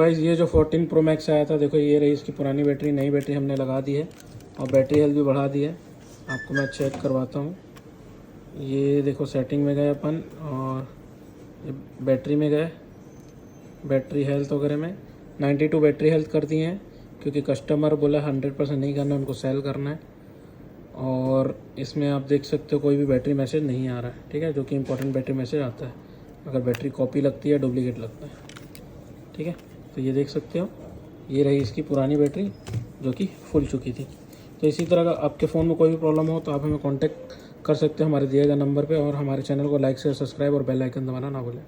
Guys ये जो 14 Pro Max आया था, देखो ये रही इसकी पुरानी बैटरी, नई बैटरी हमने लगा दी है और बैटरी हेल्थ भी बढ़ा दी है। आपको मैं चेक करवाता हूँ। ये देखो सेटिंग में गए अपन और ये बैटरी में गए, बैटरी हेल्थ वगैरह में 92 बैटरी हेल्थ कर दी है, क्योंकि कस्टमर बोला 100% नहीं करना, उनको सेल करना है। और इसमें आप देख सकते हो कोई भी बैटरी मैसेज नहीं आ रहा है, ठीक है, जो कि इंपॉर्टेंट बैटरी मैसेज आता है अगर बैटरी कॉपी लगती है, डुप्लीकेट लगता है, ठीक है। तो ये देख सकते हो, ये रही इसकी पुरानी बैटरी जो कि फुल चुकी थी। तो इसी तरह का आपके फ़ोन में कोई भी प्रॉब्लम हो तो आप हमें कांटेक्ट कर सकते हो हमारे दिए गए नंबर पे, और हमारे चैनल को लाइक शेयर सब्सक्राइब और बेल आइकन दबाना ना भूलें।